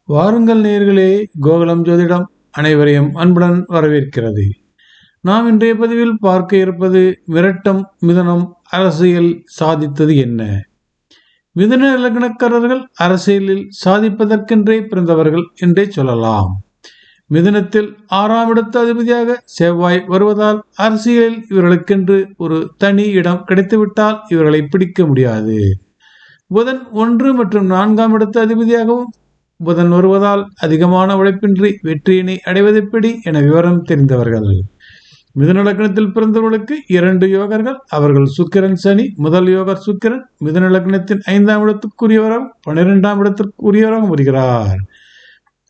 வாருங்கள் நேயர்களே, கோகுலம் ஜோதிடம் அனைவரையும் அன்புடன் வரவேற்கிறது. நாம் இன்றைய பதிவில் பார்க்க இருப்பது மிரட்டம் மிதுனம் அரசியல் சாதித்தது என்ன? மிதுன இலக்கணக்காரர்கள் அரசியலில் சாதிப்பதற்கென்றே பிறந்தவர்கள் என்றே சொல்லலாம். மிதுனத்தில் 6ஆம் இடத்து அதிபதியாக செவ்வாய் வருவதால் அரசியலில் இவர்களுக்கென்று ஒரு தனி இடம் கிடைத்துவிட்டால் இவர்களை பிடிக்க முடியாது. புதன் 1 மற்றும் 4ஆம் இடத்து அதிபதியாகவும் புதன் வருவதால் அதிகமான உழைப்பின்றி வெற்றியினை அடைவதெப்படி என விவரம் தெரிந்தவர்கள். மிதுன லக்னத்தில் பிறந்தவர்களுக்கு 2 யோகர்கள். அவர்கள் சுக்கிரன் சனி. முதல் யோகர் சுக்கிரன் மிதுன லக்னத்தின் 5ஆம் இடத்துக்குரியவராகவும் 12ஆம் இடத்திற்குரியவராகவும் வருகிறார்.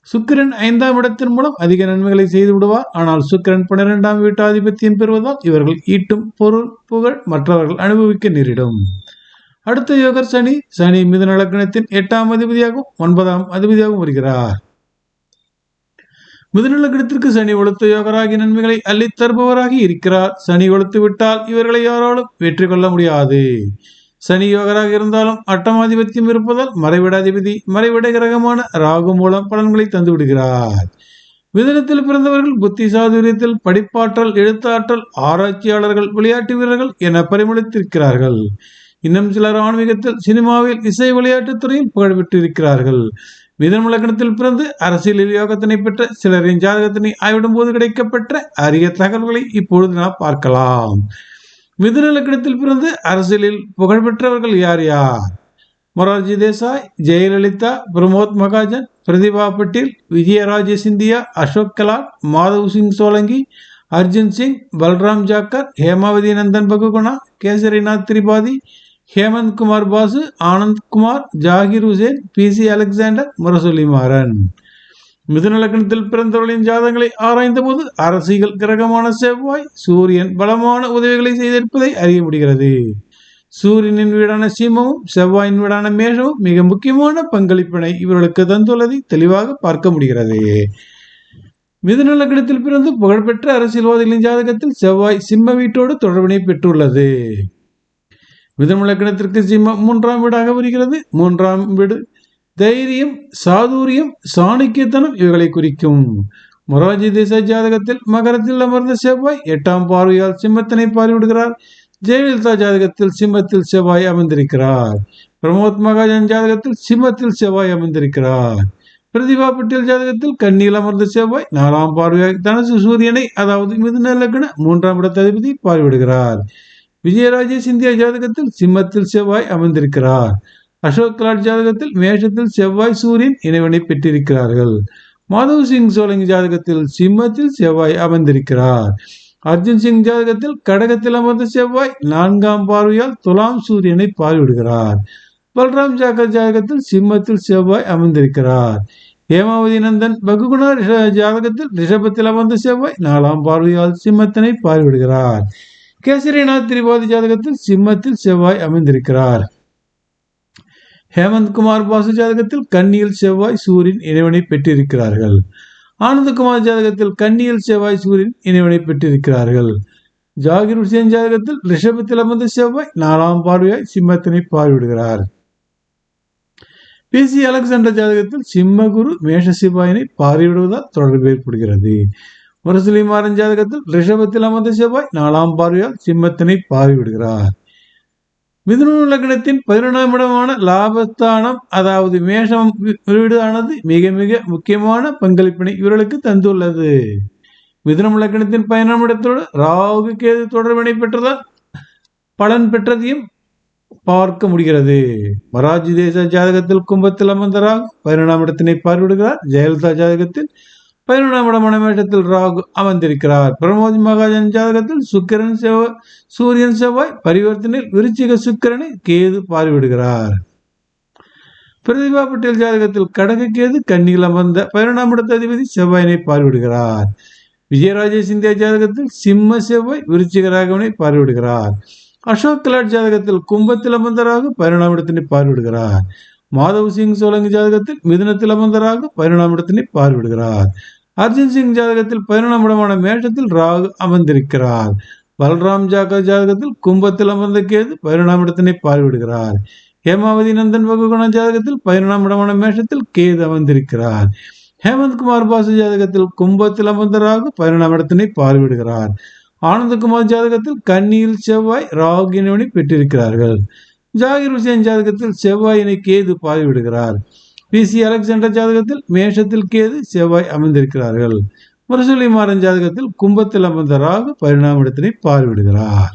சுக்கிரன் 5ஆம் இடத்தின் மூலம் அதிக நன்மைகளை செய்து விடுவார். ஆனால் சுக்கிரன் 12ஆம் வீட்டு ஆதிபத்தியம் பெறுவதால் இவர்கள் ஈட்டும் பொருள் புகழ் மற்றவர்கள் அனுபவிக்க நேரிடும். அடுத்த யோகர் சனி. சனி மிதுன லக்னத்தின் 8ஆம் அதிபதியாகவும் 9ஆம் அதிபதியாகவும் வருகிறார். மிதுன லக்னத்திற்கு சனி ஒழுத்த யோகராகி நன்மைகளை அள்ளி தருபவராகி இருக்கிறார். சனி ஒழுத்து விட்டால் இவர்களை யாராலும் வெற்றி கொள்ள முடியாது. சனி யோகராக இருந்தாலும் 8ஆம் ஆதிபத்தியம் இருப்பதால் மறைவிடாதிபதி மறைவிட கிரகமான ராகு மூலம் பலன்களை தந்து விடுகிறார். மிதுனத்தில் பிறந்தவர்கள் புத்தி சாதுரியத்தில் படிப்பாற்றல் எழுத்தாற்றல் ஆராய்ச்சியாளர்கள் விளையாட்டு வீரர்கள் என பரிமளித்திருக்கிறார்கள். இன்னும் சிலர் ஆன்மீகத்தில் சினிமாவில் இசை விளையாட்டுத் துறையில் புகழ்பெற்று இருக்கிறார்கள். மிதுன லக்னத்தில் பிறந்து அரசியலில் யோகத்தினை பெற்ற சிலரின் ஜாதகத்தினை ஆய்விடும் போது கிடைக்கப்பெற்ற அரிய தகவல்களை இப்பொழுது நாம் பார்க்கலாம். மிதுன லக்னத்தில் பிறந்து அரசியலில் புகழ்பெற்றவர்கள் யார் யார்? Morarji Desai, Jayalalithaa, Pramod Mahajan, Pratibha Patel, Vijayaraje Scindia, Ashok Gehlot, Madhav Singh Solanki, Arjun Singh, Balram Jakhar, Hemvati Nandan Bahuguna, Kesarinath Tripathi, Hemant Kumar Basu, Anand Kumar, Zakir Hussain, PC Alexander, Murasoli Maran. மிதுன லக்னத்தில் பிறந்தவர்களின் ஜாதகங்களை ஆராய்ந்த போது அரசியல் கிரகமான செவ்வாய் சூரியன் பலமான உதவிகளை செய்திருப்பதை அறிய முடிகிறது. சூரியனின் வீடான சிம்மமும் செவ்வாயின் வீடான மேஷமும் மிக முக்கியமான பங்களிப்பினை இவர்களுக்கு தந்துள்ளதை தெளிவாக பார்க்க முடிகிறது. மிதுன லக்னத்தில் பிறந்து புகழ்பெற்ற அரசியல்வாதிகளின் ஜாதகத்தில் செவ்வாய் சிம்ம வீட்டோடு தொடர்பினை பெற்றுள்ளது. மிதுன லக்னத்திற்கு சிம்மம் 3ஆம் வீடாக வருகிறது. 3ஆம் வீடு தைரியம், சாதுரியம், சாணக்கியத்தனம் இவைகளை குறிக்கும். மொரார்ஜி தேசாய் ஜாதகத்தில் மகரத்தில் அமர்ந்த செவ்வாய் 8ஆம் பார்வையால் சிம்மத்தினை பார்வையிடுகிறார். ஜெயலலிதா ஜாதகத்தில் சிம்மத்தில் செவ்வாய் அமர்ந்திருக்கிறார். பிரமோத் மகாஜன் ஜாதகத்தில் சிம்மத்தில் செவ்வாய் அமர்ந்திருக்கிறார். பிரதிபா பட்டேல் ஜாதகத்தில் கன்னியில் அமர்ந்த செவ்வாய் 4ஆம் பார்வையாக தனுசு சூரியனை அதாவது மிதுன லக்ன 3ஆம் இடத்த அதிபதி பார்வையிடுகிறார். விஜயராஜே சிந்தியா ஜாதகத்தில் சிம்மத்தில் செவ்வாய் அமர்ந்திருக்கிறார். அசோக் கெலாட் ஜாதகத்தில் மேஷத்தில் செவ்வாய் சூரியன் இணைவனை பெற்றிருக்கிறார்கள். மாதவ் சிங் சோலங்கி ஜாதகத்தில் சிம்மத்தில் செவ்வாய் அமர்ந்திருக்கிறார். அர்ஜுன் சிங் ஜாதகத்தில் கடகத்தில் அமர்ந்த செவ்வாய் 4ஆம் பார்வையால் துலாம் சூரியனை பார்வையிடுகிறார். பல்ராம் ஜாக்கர் ஜாதகத்தில் சிம்மத்தில் செவ்வாய் அமர்ந்திருக்கிறார். ஹேமாவதி நந்தன் பகுகுணா ஜாதகத்தில் ரிஷபத்தில் அமர்ந்த செவ்வாய் 4ஆம் பார்வையால் சிம்மத்தினை பார்வையிடுகிறார். கேசரிநாத் திரிபாதி ஜாதகத்தில் சிம்மத்தில் செவ்வாய் அமைந்திருக்கிறார். ஹேமந்த் குமார் பாசு ஜாதகத்தில் கன்னியில் செவ்வாய் சூரியன் இணைவனை பெற்றிருக்கிறார்கள். ஆனந்தகுமார் ஜாதகத்தில் கன்னியில் செவ்வாய் சூரியன் இணைவனை பெற்றிருக்கிறார்கள். ஜாகிர் ஹுசேன் ஜாதகத்தில் ரிஷபத்தில் அமர்ந்த செவ்வாய் 4ஆம் பார்வையாய் சிம்மத்தினை பார்வையிடுகிறார். PC அலெக்சாண்டர் ஜாதகத்தில் சிம்ம குரு மேஷ செவ்வாயினை பார்வையிடுவதால் தொடர்பு ஏற்படுகிறது. முரசொலி மாறன் ஜாதகத்தில் ரிஷபத்தில் அமர்ந்த செவ்வாய் 4ஆம் பார்வையால் சிம்மத்தினை பார்வையிடுகிறார். மிதுன லக்னத்தின் 11ஆம் இடமான லாபஸ்தானம் அதாவது மேஷம் வீடு ஆனது மிக மிக முக்கியமான பங்களிப்பினை இவர்களுக்கு தந்துள்ளது. மிதுன லக்னத்தின் 11ஆம் இடத்தோடு ராகு கேது தொடர்பினை பெற்றதால் பலன் பெற்றதையும் பார்க்க முடிகிறது. மொரார்ஜி தேசாய் ஜாதகத்தில் கும்பத்தில் அமர்ந்த ராகு 11ஆம் இடத்தினை பார்வையிடுகிறார். ஜெயலலிதா ஜாதகத்தில் 11ஆம் இடமான மேஷத்தில் ராகு அமர்ந்திருக்கிறார். பிரமோத் மகாஜன் ஜாதகத்தில் சுக்கிரன் சூரியன் செவ்வாய் பரிவர்த்தனையில் விருச்சிக சுக்கிரனை கேது பார்வையிடுகிறார். பிரதிபா பட்டேல் ஜாதகத்தில் கடக கேது கன்னியில் அமர்ந்த 11ஆம் இடத்த அதிபதி செவ்வாயினை பார்வையிடுகிறார். விஜயராஜே சிந்தியா ஜாதகத்தில் சிம்ம செவ்வாய் விருச்சிக ராகவனை பார்வையிடுகிறார். அசோக் கெலாட் ஜாதகத்தில் கும்பத்தில் அமர்ந்த ராகு 11ஆம் இடத்தினை பார்வையிடுகிறார். மாதவ் சிங் சோலங்கி ஜாதகத்தில் மிதுனத்தில் அமர்ந்த ராகு 11ஆம் இடத்தினை பார்வையிடுகிறார். அர்ஜுன் சிங் ஜாதகத்தில் 11ஆம் இடமான மேஷத்தில் ராகு அமர்ந்திருக்கிறார். பல்ராம் ஜாக்கர் ஜாதகத்தில் கும்பத்தில் அமர்ந்த கேது 11ஆம் இடத்தினை பார்வையிடுகிறார். ஹேமாவதி நந்தன் பகுகுண ஜாதகத்தில் 11ஆம் இடமான மேஷத்தில் கேது அமர்ந்திருக்கிறார். ஹேமந்த்குமார் பாசு ஜாதகத்தில் கும்பத்தில் அமர்ந்த ராகு 11ஆம் இடத்தினை பார்வையிடுகிறார். ஆனந்தகுமார் ஜாதகத்தில் கன்னியில் செவ்வாய் ராகு இணைவனை பெற்றிருக்கிறார்கள். ஜாகிர் ஹுசேன் ஜாதகத்தில் செவ்வாயினை கேது பார்வையிடுகிறார். PC அலெக்சாண்டர் ஜாதகத்தில் மேஷத்தில் கேது செவ்வாய் அமர்ந்திருக்கிறார்கள். முரசொலி மாறன் ஜாதகத்தில் கும்பத்தில் அமர்ந்த ராகு 11ஆம் இடத்தினை பார்வையிடுகிறார்.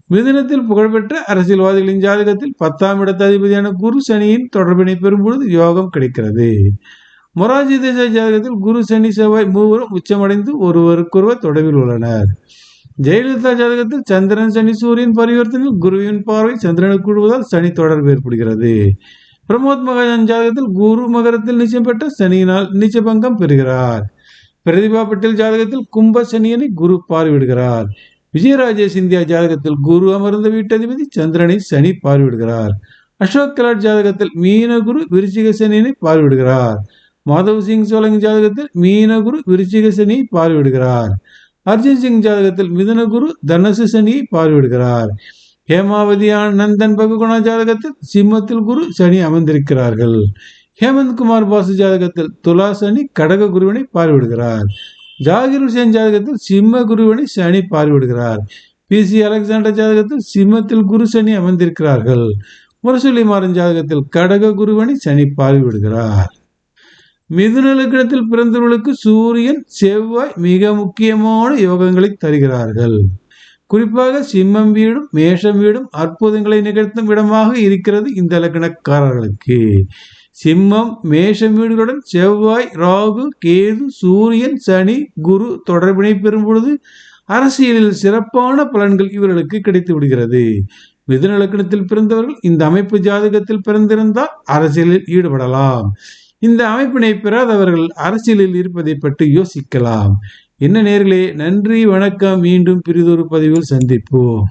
மிதுனத்தில் புகழ்பெற்ற அரசியல்வாதிகளின் ஜாதகத்தில் 10ஆம் இடத்த அதிபதியான குரு சனியின் தொடர்பினை பெறும்பொழுது யோகம் கிடைக்கிறது. மொராஜி தேசாய் ஜாதகத்தில் குரு சனி செவ்வாய் மூவரும் உச்சமடைந்து ஒருவருக்கொருவர் தொடர்பில் உள்ளனர். ஜெயலலிதா ஜாதகத்தில் சந்திரன் சனி சூரியன் பரிவர்த்தனையில் குருவின் பார்வை சந்திரனுக்கு விடுவதால் சனி தொடர்பு ஏற்படுகிறது. பிரமோத் மகாஜன் ஜாதகத்தில் குரு மகரத்தில் நிச்சயம் பெற்ற சனியினால் நிச்சபங்கம் பெறுகிறார். பிரதிபா பட்டேல் ஜாதகத்தில் கும்ப சனியனை குரு பார்வையிடுகிறார். விஜயராஜேஷ் இந்தியா ஜாதகத்தில் குரு அமர்ந்த வீட்டதிபதி சந்திரனை சனி பார்வையிடுகிறார். அசோக் கெலாட் ஜாதகத்தில் மீனகுரு விருச்சிக சனியினை பார்வையிடுகிறார். மாதவ் சிங் சோலங்கி ஜாதகத்தில் மீனகுரு விருச்சிக சனியை பார்வையிடுகிறார். அர்ஜுன் சிங் ஜாதகத்தில் மிதுனகுரு தனுசு சனியை பார்வையிடுகிறார். ஹேமாவதி நந்தன் பகுகுணா ஜாதகத்தில் சிம்மத்தில் குரு சனி அமர்ந்திருக்கிறார்கள். ஹேமந்த்குமார் பாசு ஜாதகத்தில் துலா சனி கடக குருவினை பார்வையிடுகிறார். ஜாகிர் ஹுசேன் ஜாதகத்தில் சிம்ம குருவினை சனி பார்வையிடுகிறார். PC அலெக்சாண்டர் ஜாதகத்தில் சிம்மத்தில் குரு சனி அமர்ந்திருக்கிறார்கள். முரசொலி மாறன் ஜாதகத்தில் கடக குருவினை சனி பார்வையிடுகிறார். மிதுன லக்னத்தில் பிறந்தவர்களுக்கு சூரியன் செவ்வாய் மிக முக்கியமான யோகங்களை தருகிறார்கள். குறிப்பாக சிம்மம் வீடும் மேஷம் வீடும் அற்புதங்களை நிகழ்த்தும் இடமாக இருக்கிறது இந்த லக்னக்காரர்களுக்கு. சிம்மம் மேஷம் வீடுகளுடன் செவ்வாய் ராகு கேது சூரியன் சனி குரு தொடர்பினை பெறும் பொழுது அரசியலில் சிறப்பான பலன்கள் இவர்களுக்கு கிடைத்து விடுகிறது. மிதுன லக்னத்தில் பிறந்தவர்கள் இந்த அமைப்பு ஜாதகத்தில் பிறந்திருந்தால் அரசியலில் ஈடுபடலாம். இந்த அமைப்பினை பெறாதவர்கள் அரசியலில் இருப்பதை பற்றி யோசிக்கலாம். என்ன நேயர்களே, நன்றி, வணக்கம். மீண்டும் பிறிதொரு பதிவில் சந்திப்போம்.